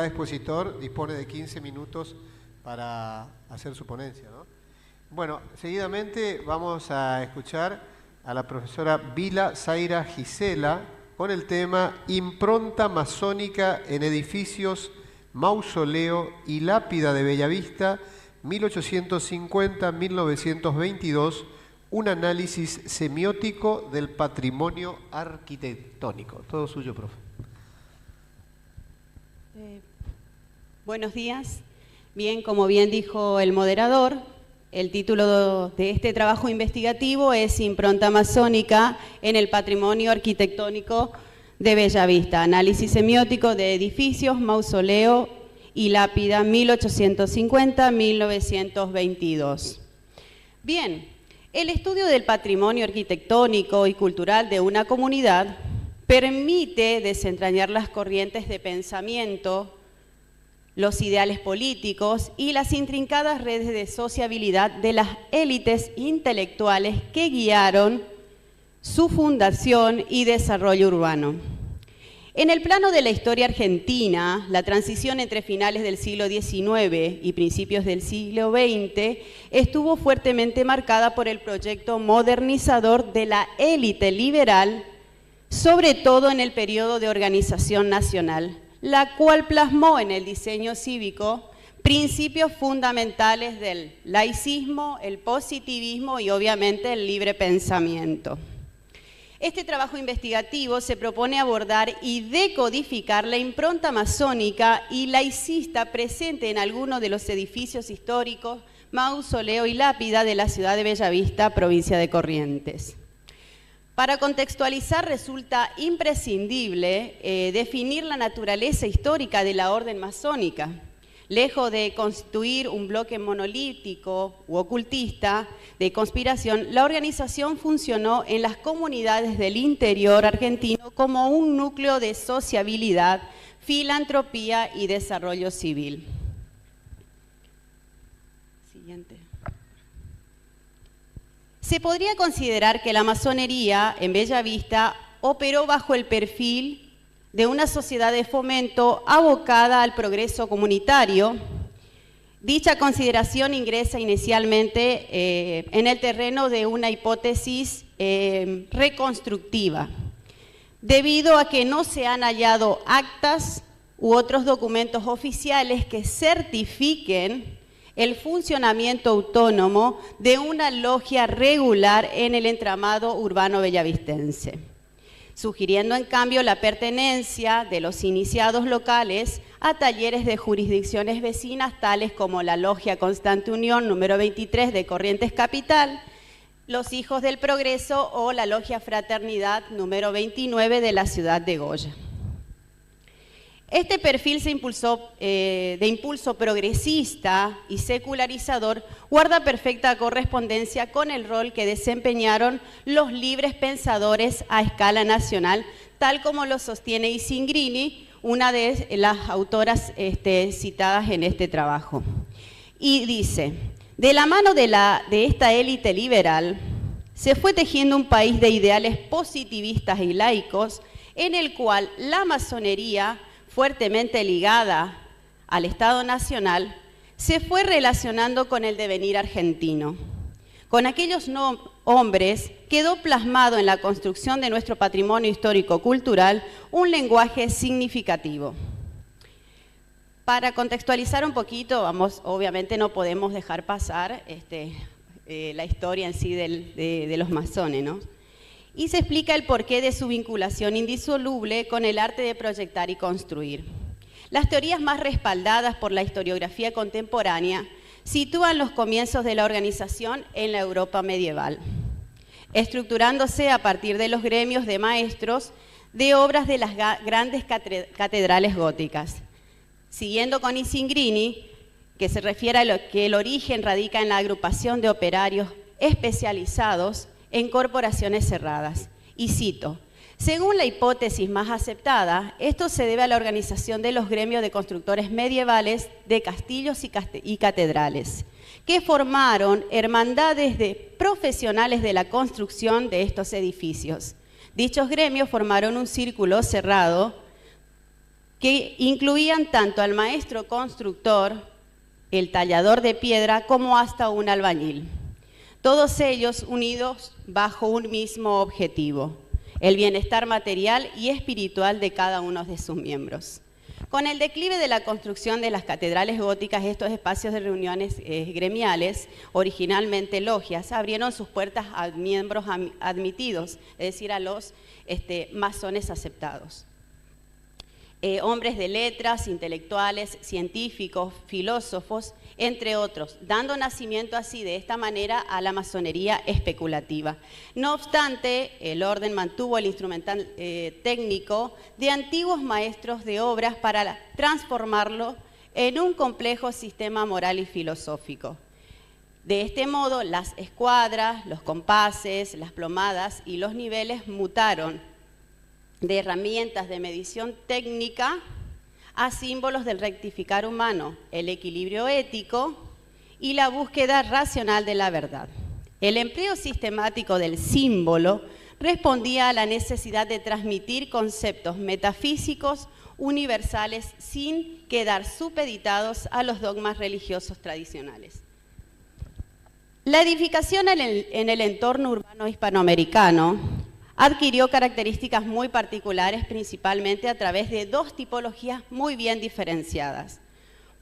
Cada expositor dispone de 15 minutos para hacer su ponencia, ¿no? Bueno, seguidamente vamos a escuchar a la profesora Vila Zaira Gisela con el tema Impronta masónica en edificios, mausoleo y lápida de Bellavista, 1850-1922, un análisis semiótico del patrimonio arquitectónico. Todo suyo, profe. Buenos días. Bien, como bien dijo el moderador, el título de este trabajo investigativo es Impronta masónica en el patrimonio arquitectónico de Bellavista, análisis semiótico de edificios, mausoleo y lápida 1850-1922. Bien, el estudio del patrimonio arquitectónico y cultural de una comunidad permite desentrañar las corrientes de pensamiento, los ideales políticos y las intrincadas redes de sociabilidad de las élites intelectuales que guiaron su fundación y desarrollo urbano. En el plano de la historia argentina, la transición entre finales del siglo XIX y principios del siglo XX estuvo fuertemente marcada por el proyecto modernizador de la élite liberal, sobre todo en el periodo de organización nacional, la cual plasmó en el diseño cívico principios fundamentales del laicismo, el positivismo y obviamente el libre pensamiento. Este trabajo investigativo se propone abordar y decodificar la impronta masónica y laicista presente en algunos de los edificios históricos, mausoleo y lápida de la ciudad de Bellavista, provincia de Corrientes. Para contextualizar resulta imprescindible definir la naturaleza histórica de la orden masónica. Lejos de constituir un bloque monolítico u ocultista de conspiración, la organización funcionó en las comunidades del interior argentino como un núcleo de sociabilidad, filantropía y desarrollo civil. Siguiente. Se podría considerar que la masonería en Bellavista operó bajo el perfil de una sociedad de fomento abocada al progreso comunitario. Dicha consideración ingresa inicialmente en el terreno de una hipótesis reconstructiva, debido a que no se han hallado actas u otros documentos oficiales que certifiquen el funcionamiento autónomo de una logia regular en el entramado urbano bellavistense, sugiriendo en cambio la pertenencia de los iniciados locales a talleres de jurisdicciones vecinas tales como la Logia Constante Unión número 23 de Corrientes Capital, los Hijos del Progreso o la Logia Fraternidad número 29 de la ciudad de Goya. Este perfil de impulso progresista y secularizador guarda perfecta correspondencia con el rol que desempeñaron los libres pensadores a escala nacional, tal como lo sostiene Isingrini, una de las autoras citadas en este trabajo. Y dice, de la mano de esta élite liberal, se fue tejiendo un país de ideales positivistas y laicos, en el cual la masonería, fuertemente ligada al Estado Nacional, se fue relacionando con el devenir argentino. Con aquellos hombres quedó plasmado en la construcción de nuestro patrimonio histórico-cultural un lenguaje significativo. Para contextualizar un poquito, obviamente no podemos dejar pasar la historia en sí de los masones, ¿no? Y se explica el porqué de su vinculación indisoluble con el arte de proyectar y construir. Las teorías más respaldadas por la historiografía contemporánea sitúan los comienzos de la organización en la Europa medieval, estructurándose a partir de los gremios de maestros de obras de las grandes catedrales góticas. Siguiendo con Isingrini, que se refiere a que el origen radica en la agrupación de operarios especializados en corporaciones cerradas. Y cito, según la hipótesis más aceptada, esto se debe a la organización de los gremios de constructores medievales de castillos y catedrales, que formaron hermandades de profesionales de la construcción de estos edificios. Dichos gremios formaron un círculo cerrado que incluían tanto al maestro constructor, el tallador de piedra, como hasta un albañil. Todos ellos unidos bajo un mismo objetivo, el bienestar material y espiritual de cada uno de sus miembros. Con el declive de la construcción de las catedrales góticas, estos espacios de reuniones gremiales, originalmente logias, abrieron sus puertas a miembros admitidos, es decir, a los masones aceptados. Hombres de letras, intelectuales, científicos, filósofos, entre otros, dando nacimiento así de esta manera a la masonería especulativa. No obstante, el orden mantuvo el instrumental técnico de antiguos maestros de obras para transformarlo en un complejo sistema moral y filosófico. De este modo, las escuadras, los compases, las plomadas y los niveles mutaron de herramientas de medición técnica a símbolos del rectificar humano, el equilibrio ético y la búsqueda racional de la verdad. El empleo sistemático del símbolo respondía a la necesidad de transmitir conceptos metafísicos universales sin quedar supeditados a los dogmas religiosos tradicionales. La edificación en el entorno urbano hispanoamericano adquirió características muy particulares, principalmente a través de dos tipologías muy bien diferenciadas.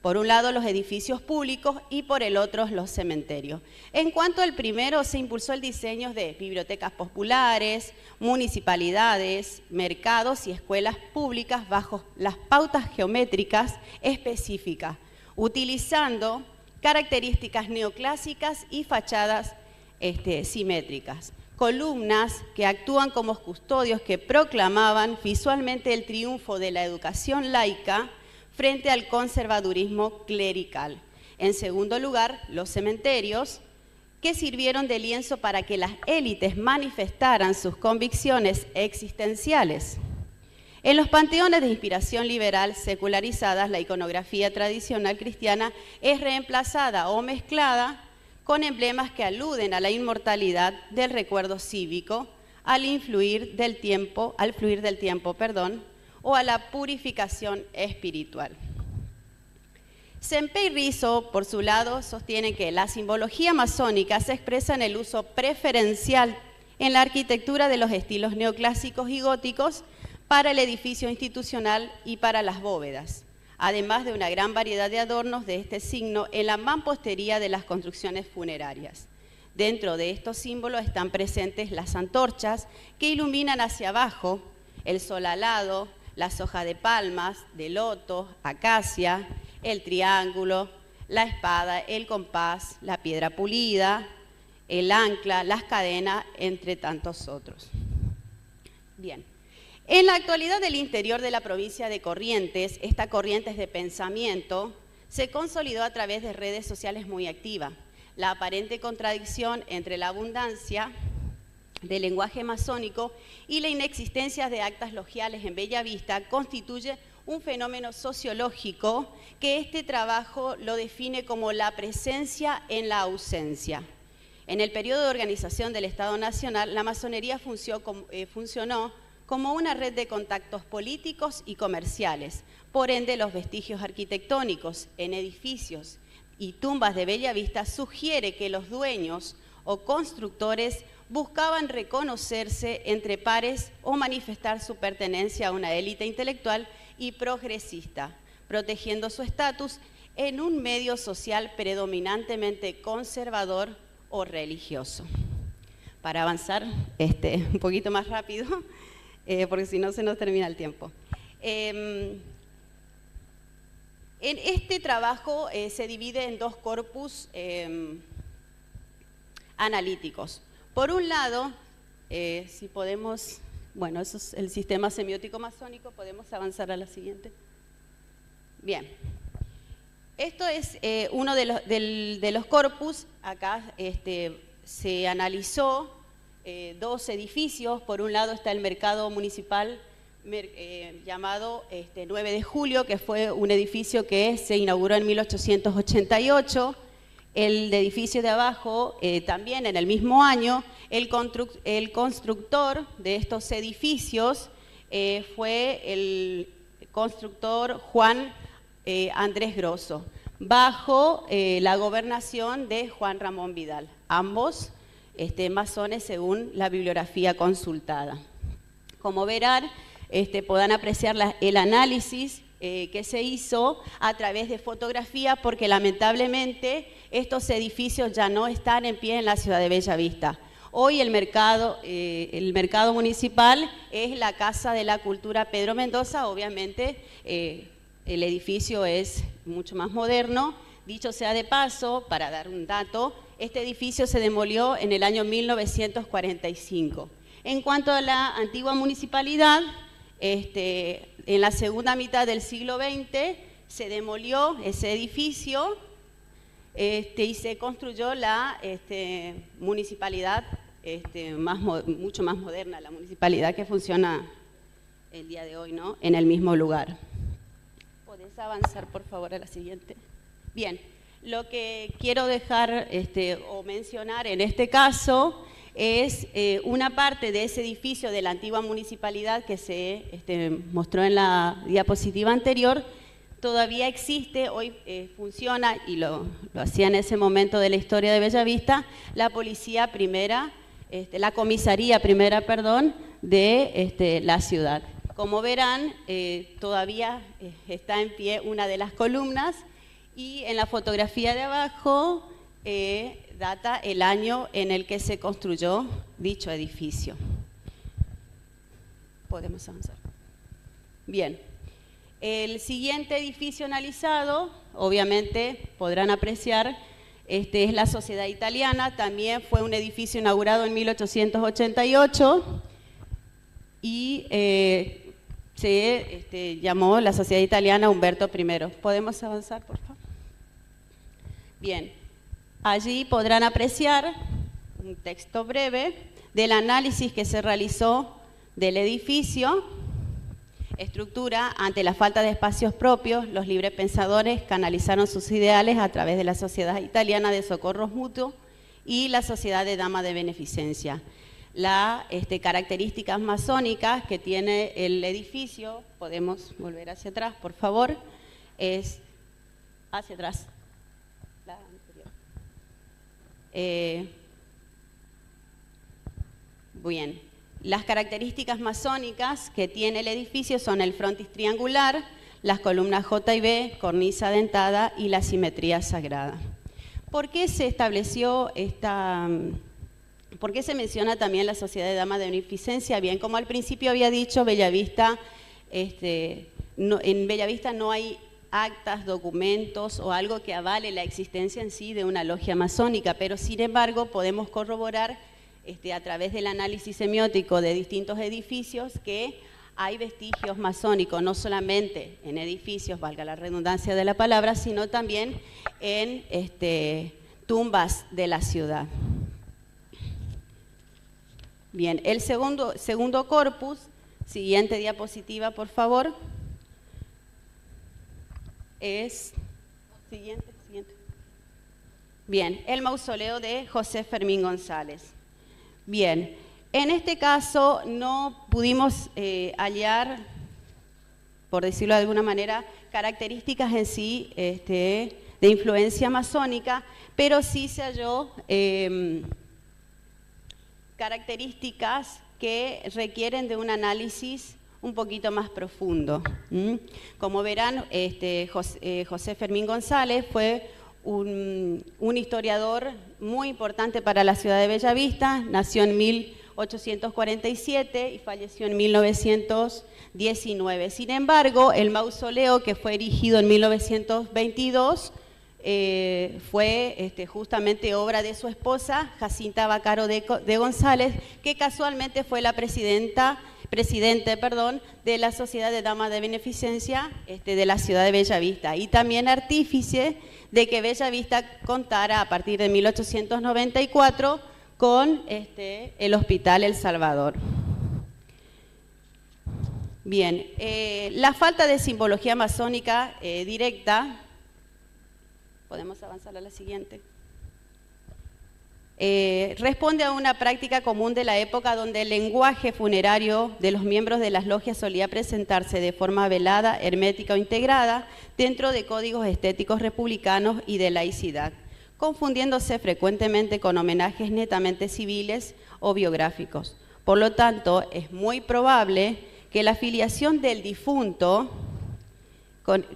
Por un lado, los edificios públicos y por el otro, los cementerios. En cuanto al primero, se impulsó el diseño de bibliotecas populares, municipalidades, mercados y escuelas públicas bajo las pautas geométricas específicas, utilizando características neoclásicas y fachadas simétricas. Columnas que actúan como custodios que proclamaban visualmente el triunfo de la educación laica frente al conservadurismo clerical. En segundo lugar, los cementerios, que sirvieron de lienzo para que las élites manifestaran sus convicciones existenciales. En los panteones de inspiración liberal secularizadas, la iconografía tradicional cristiana es reemplazada o mezclada con emblemas que aluden a la inmortalidad del recuerdo cívico, al fluir del tiempo, o a la purificación espiritual. Sempe y Rizzo, por su lado, sostienen que la simbología masónica se expresa en el uso preferencial en la arquitectura de los estilos neoclásicos y góticos para el edificio institucional y para las bóvedas, además de una gran variedad de adornos de este signo en la mampostería de las construcciones funerarias. Dentro de estos símbolos están presentes las antorchas que iluminan hacia abajo, el sol alado, las hojas de palmas, de loto, acacia, el triángulo, la espada, el compás, la piedra pulida, el ancla, las cadenas, entre tantos otros. Bien. En la actualidad del interior de la provincia de Corrientes, esta corriente de pensamiento se consolidó a través de redes sociales muy activas. La aparente contradicción entre la abundancia del lenguaje masónico y la inexistencia de actas logiales en Bellavista constituye un fenómeno sociológico que este trabajo lo define como la presencia en la ausencia. En el periodo de organización del Estado Nacional, la masonería funcionó como una red de contactos políticos y comerciales. Por ende, los vestigios arquitectónicos en edificios y tumbas de Bellavista sugiere que los dueños o constructores buscaban reconocerse entre pares o manifestar su pertenencia a una élite intelectual y progresista, protegiendo su estatus en un medio social predominantemente conservador o religioso. Para avanzar un poquito más rápido, porque si no se nos termina el tiempo. En este trabajo se divide en dos corpus analíticos. Por un lado, si podemos, bueno, eso es el sistema semiótico masónico, podemos avanzar a la siguiente. Bien, esto es uno de los corpus. Acá se analizó dos edificios. Por un lado está el mercado municipal llamado 9 de Julio, que fue un edificio que se inauguró en 1888. El edificio de abajo, también en el mismo año, el constructor de estos edificios fue el constructor Juan Andrés Grosso, bajo la gobernación de Juan Ramón Vidal, ambos masones según la bibliografía consultada. Como verán, podrán apreciar el análisis que se hizo a través de fotografía, porque lamentablemente estos edificios ya no están en pie en la ciudad de Bella Vista. Hoy el mercado municipal es la Casa de la Cultura Pedro Mendoza. Obviamente el edificio es mucho más moderno. Dicho sea de paso, para dar un dato, este edificio se demolió en el año 1945. En cuanto a la antigua municipalidad, en la segunda mitad del siglo XX se demolió ese edificio y se construyó la municipalidad mucho más moderna, la municipalidad que funciona el día de hoy, ¿no?, en el mismo lugar. ¿Podés avanzar, por favor, a la siguiente? Bien, lo que quiero dejar o mencionar en este caso es una parte de ese edificio de la antigua municipalidad que se mostró en la diapositiva anterior. Todavía existe, hoy funciona, y lo hacía en ese momento de la historia de Bella Vista, la policía primera, la comisaría primera, perdón, de la ciudad. Como verán, todavía está en pie una de las columnas, y en la fotografía de abajo data el año en el que se construyó dicho edificio. Podemos avanzar. Bien. El siguiente edificio analizado, obviamente podrán apreciar, es la Sociedad Italiana. También fue un edificio inaugurado en 1888 y se llamó la Sociedad Italiana Humberto I. ¿Podemos avanzar, por favor? Bien, allí podrán apreciar un texto breve del análisis que se realizó del edificio. Estructura: ante la falta de espacios propios, los librepensadores canalizaron sus ideales a través de la Sociedad Italiana de Socorros Mutuos y la Sociedad de Damas de Beneficencia. Las características masónicas que tiene el edificio, podemos volver hacia atrás, por favor, es hacia atrás. La anterior. Bien. Las características masónicas que tiene el edificio son el frontis triangular, las columnas J y B, cornisa dentada y la simetría sagrada. ¿Por qué se estableció por qué se menciona también la Sociedad de Damas de Beneficencia? Bien, como al principio había dicho, Bellavista, en Bellavista no hay actas, documentos o algo que avale la existencia en sí de una logia masónica, pero sin embargo podemos corroborar a través del análisis semiótico de distintos edificios que hay vestigios masónicos, no solamente en edificios, valga la redundancia de la palabra, sino también en tumbas de la ciudad. Bien, el segundo corpus, siguiente diapositiva, por favor, es, siguiente. Bien, el mausoleo de José Fermín González. Bien, en este caso no pudimos hallar, por decirlo de alguna manera, características en sí de influencia masónica, pero sí se halló características que requieren de un análisis un poquito más profundo. Como verán, José Fermín González fue un historiador muy importante para la ciudad de Bella Vista. Nació en 1847 y falleció en 1919. Sin embargo, el mausoleo, que fue erigido en 1922, fue justamente obra de su esposa, Jacinta Vaccaro de González, que casualmente fue la presidente de la Sociedad de Damas de Beneficencia de la ciudad de Bella Vista, y también artífice de que Bella Vista contara a partir de 1894 con el Hospital El Salvador. Bien, la falta de simbología masónica directa, podemos avanzar a la siguiente. Responde a una práctica común de la época donde el lenguaje funerario de los miembros de las logias solía presentarse de forma velada, hermética o integrada dentro de códigos estéticos republicanos y de laicidad, confundiéndose frecuentemente con homenajes netamente civiles o biográficos. Por lo tanto, es muy probable que la filiación del difunto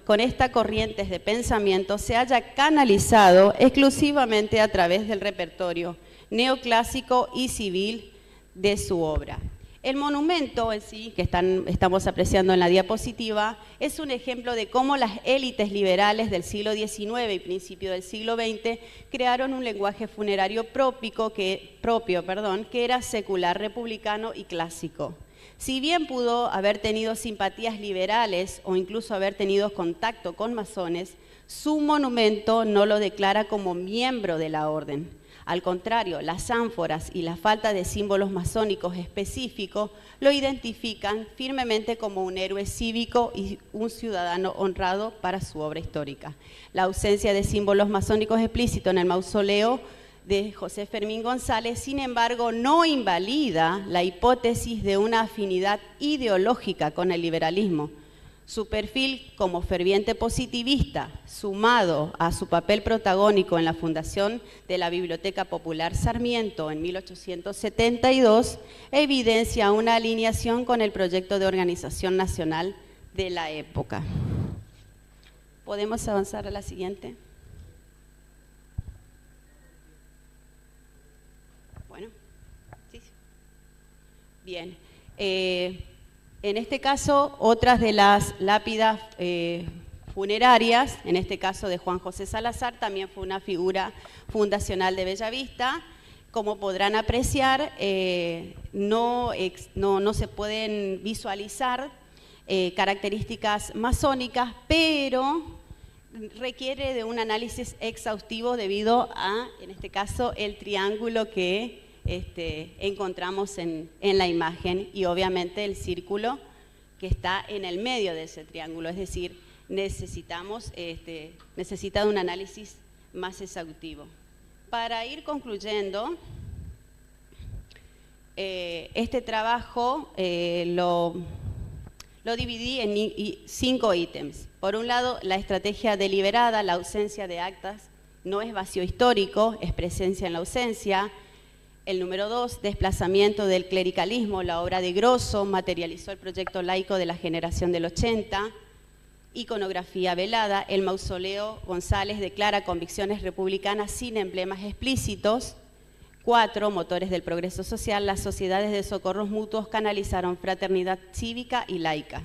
con estas corrientes de pensamiento se haya canalizado exclusivamente a través del repertorio neoclásico y civil de su obra. El monumento en sí, que estamos apreciando en la diapositiva, es un ejemplo de cómo las élites liberales del siglo XIX y principio del siglo XX crearon un lenguaje funerario propio, que era secular, republicano y clásico. Si bien pudo haber tenido simpatías liberales o incluso haber tenido contacto con masones, su monumento no lo declara como miembro de la orden. Al contrario, las ánforas y la falta de símbolos masónicos específicos lo identifican firmemente como un héroe cívico y un ciudadano honrado para su obra histórica. La ausencia de símbolos masónicos explícitos en el mausoleo de José Fermín González, sin embargo, no invalida la hipótesis de una afinidad ideológica con el liberalismo. Su perfil como ferviente positivista, sumado a su papel protagónico en la fundación de la Biblioteca Popular Sarmiento en 1872, evidencia una alineación con el proyecto de organización nacional de la época. ¿Podemos avanzar a la siguiente? Bueno, sí. Bien. En este caso, otras de las lápidas funerarias, en este caso de Juan José Salazar, también fue una figura fundacional de Bellavista. Como podrán apreciar, no se pueden visualizar características masónicas, pero requiere de un análisis exhaustivo debido a, en este caso, el triángulo que encontramos en la imagen y obviamente el círculo que está en el medio de ese triángulo, es decir, necesita de un análisis más exhaustivo. Para ir concluyendo, este trabajo lo dividí en 5 ítems. Por un lado, la estrategia deliberada, la ausencia de actas, no es vacío histórico, es presencia en la ausencia. El número 2, desplazamiento del clericalismo, la obra de Grosso materializó el proyecto laico de la generación del 80. Iconografía velada, el mausoleo González declara convicciones republicanas sin emblemas explícitos. 4, motores del progreso social, las sociedades de socorros mutuos canalizaron fraternidad cívica y laica.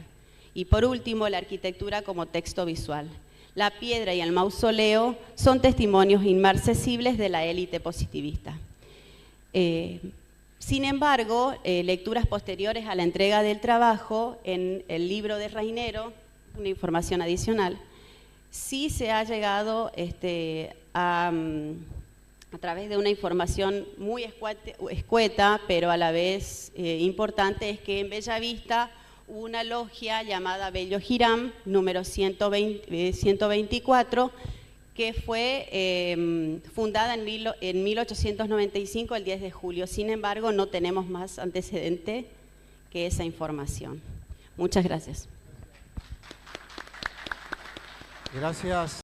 Y por último, la arquitectura como texto visual. La piedra y el mausoleo son testimonios inmarcesibles de la élite positivista. Sin embargo, lecturas posteriores a la entrega del trabajo en el libro de Rainero, una información adicional, sí se ha llegado a través de una información muy escueta, pero a la vez importante, es que en Bellavista hubo una logia llamada Bello Girán, número 124, que fue fundada en 1895, el 10 de julio. Sin embargo, no tenemos más antecedente que esa información. Muchas gracias. Gracias.